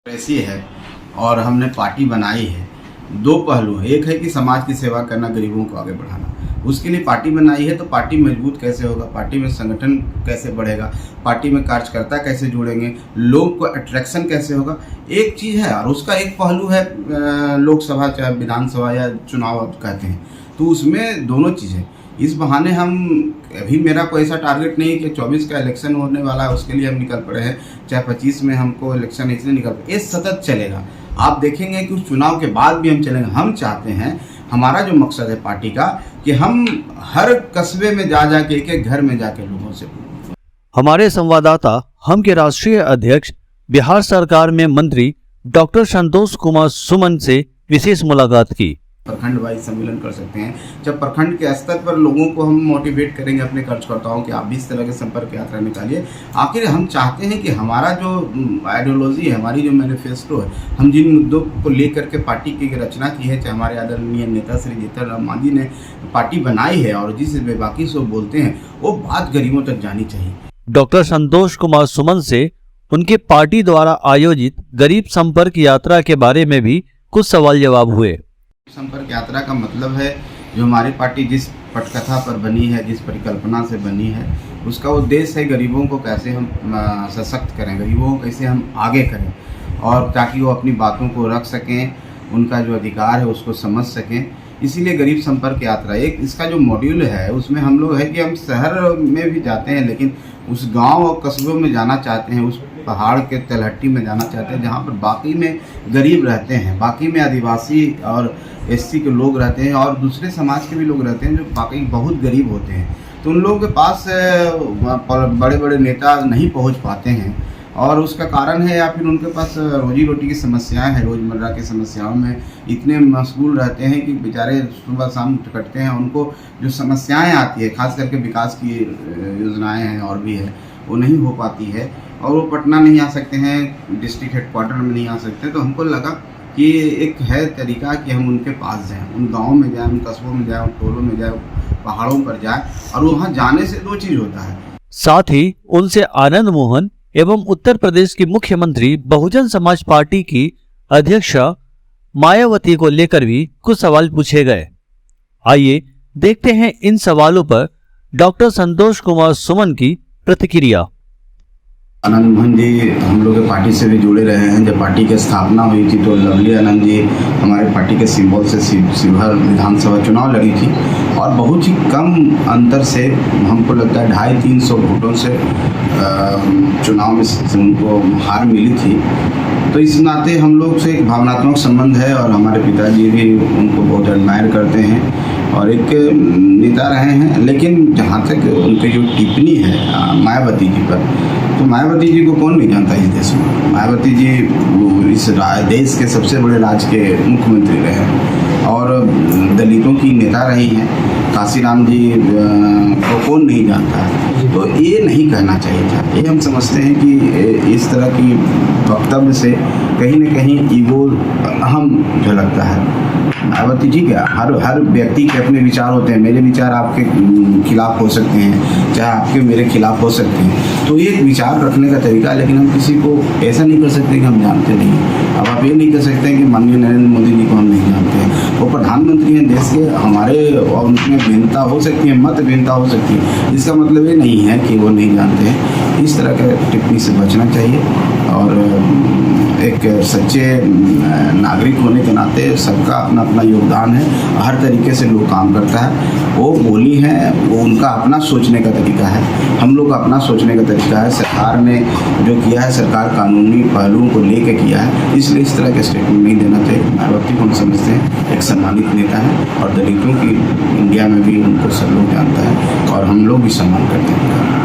ऐसी है और हमने पार्टी बनाई है। दो पहलू है, एक है कि समाज की सेवा करना, गरीबों को आगे बढ़ाना। उसके लिए पार्टी बनाई है। तो पार्टी मजबूत कैसे होगा, पार्टी में संगठन कैसे बढ़ेगा, पार्टी में कार्यकर्ता कैसे जुड़ेंगे, लोग को अट्रैक्शन कैसे होगा, एक चीज़ है। और उसका एक पहलू है लोकसभा चाहे विधानसभा या चुनाव कहते हैं, तो उसमें दोनों चीज़ें। इस बहाने हम अभी, मेरा कोई ऐसा टारगेट नहीं कि 24 का इलेक्शन होने वाला है उसके लिए हम निकल पड़े हैं, चाहे 25 में हमको इलेक्शन इसलिए निकल पड़े। ये सतत चलेगा। आप देखेंगे कि उस चुनाव के बाद भी हम चलेंगे। हम चाहते हैं, हमारा जो मकसद है पार्टी का, कि हम हर कस्बे में जा के एक घर में जाके लोगों से। हमारे संवाददाता हम के राष्ट्रीय अध्यक्ष बिहार सरकार में मंत्री डॉक्टर संतोष कुमार सुमन से विशेष मुलाकात की। प्रखंड वाइज सम्मेलन कर सकते हैं। जब प्रखंड के स्तर पर लोगों को हम मोटिवेट करेंगे, अपने कार्यकर्ताओं के, आप भी इस तरह के संपर्क यात्रा निकालिए। आखिर हम चाहते हैं कि हमारा जो आइडियोलॉजी है, हमारी जो मैनिफेस्टो है, हम जिन मुद्दों को लेकर के पार्टी की रचना की है, चाहे हमारे आदरणीय नेता श्री जीतन राम मांझी ने पार्टी बनाई है और जिस बेबाकी से बोलते हैं, वो बात गरीबों तक जानी चाहिए। डॉक्टर संतोष कुमार सुमन से उनके पार्टी द्वारा आयोजित गरीब संपर्क यात्रा के बारे में भी कुछ सवाल जवाब हुए। संपर्क यात्रा का मतलब है, जो हमारी पार्टी जिस पटकथा पर बनी है, जिस परिकल्पना से बनी है, उसका उद्देश्य है गरीबों को कैसे हम सशक्त करें, गरीबों को कैसे हम आगे करें, और ताकि वो अपनी बातों को रख सकें, उनका जो अधिकार है उसको समझ सकें। इसीलिए गरीब संपर्क यात्रा एक इसका जो मॉड्यूल है, उसमें हम लोग है कि हम शहर में भी जाते हैं, लेकिन उस गांव और कस्बों में जाना चाहते हैं, उस पहाड़ के तलहटी में जाना चाहते हैं जहाँ पर बाकी में गरीब रहते हैं, बाकी में आदिवासी और एससी के लोग रहते हैं और दूसरे समाज के भी लोग रहते हैं जो बाकी बहुत गरीब होते हैं। तो उन लोगों के पास बड़े बड़े नेता नहीं पहुंच पाते हैं, और उसका कारण है, या फिर उनके पास रोजी रोटी की समस्याएं हैं, रोज़मर्रा की समस्याओं में इतने मशगूल रहते हैं कि बेचारे सुबह शाम कटते हैं। उनको जो समस्याएं आती है, खास करके विकास की योजनाएं हैं और भी है, वो नहीं हो पाती है, और वो पटना नहीं आ सकते हैं, डिस्ट्रिक्ट हेडक्वार्टर में नहीं आ सकते। तो हमको लगा कि एक है तरीका कि हम उनके पास जाएं, उन गाँव में जाएं, उन कस्बों में जाएं, उन टोलों में जाएं, पहाड़ों पर जाएं। और वहाँ जाने से दो चीज़ होता है। साथ ही उनसे आनंद मोहन एवं उत्तर प्रदेश की मुख्यमंत्री बहुजन समाज पार्टी की अध्यक्षा मायावती को लेकर भी कुछ सवाल पूछे गए। आइए देखते हैं इन सवालों पर डॉक्टर संतोष कुमार सुमन की प्रतिक्रिया। आनंद मोहन जी हम लोग के पार्टी से भी जुड़े रहे हैं। जब पार्टी की स्थापना हुई थी तो लवली आनंद जी हमारे पार्टी के सिंबल से शिवहर विधानसभा चुनाव लड़ी थी, और बहुत ही कम अंतर से, हमको लगता है 250-300 वोटों से चुनाव में उनको हार मिली थी। तो इस नाते हम लोग से एक भावनात्मक संबंध है, और हमारे पिताजी भी उनको बहुत एडमायर करते हैं और एक नेता रहे हैं। लेकिन जहाँ तक उनकी जो टिप्पणी है मायावती जी पर, तो मायावती जी को कौन नहीं जानता इस देश में। मायावती जी इस देश के सबसे बड़े राज्य के मुख्यमंत्री रहे हैं और दलितों की नेता रही हैं। काशीराम जी को कौन नहीं जानता है। तो ये नहीं कहना चाहिए था। ये हम समझते हैं कि इस तरह की वक्तव्य से कहीं न कहीं ईगो अहम झलकता है। मायावती जी क्या, हर व्यक्ति के अपने विचार होते हैं। मेरे विचार आपके खिलाफ हो सकते हैं, चाहे आपके मेरे खिलाफ हो सकते हैं। तो ये विचार रखने का तरीका है, लेकिन हम किसी को ऐसा नहीं कर सकते कि हम जानते नहीं। अब आप ये नहीं कर सकते कि माननीय नरेंद्र मोदी जी को हम नहीं जानते हैं। वो प्रधानमंत्री हैं देश के, हमारे और उनमें भिन्नता हो सकती है, मत भिन्नता हो सकती है। इसका मतलब ये नहीं है कि वो नहीं जानते हैं। इस तरह के टिप्पणी से बचना चाहिए, और एक सच्चे नागरिक होने के नाते सबका अपना अपना योगदान है। हर तरीके से लोग काम करता है। वो बोली हैं, वो उनका अपना सोचने का तरीका है, हम लोग का अपना सोचने का तरीका है। सरकार ने जो किया है, सरकार कानूनी पहलुओं को लेकर किया है, इसलिए इस तरह के स्टेटमेंट नहीं देना चाहिए। मायावती को हम समझते हैं एक सम्मानित नेता है, और दलितों की इंडिया में भी उनको सब लोग जानता है, और हम लोग भी सम्मान करते हैं।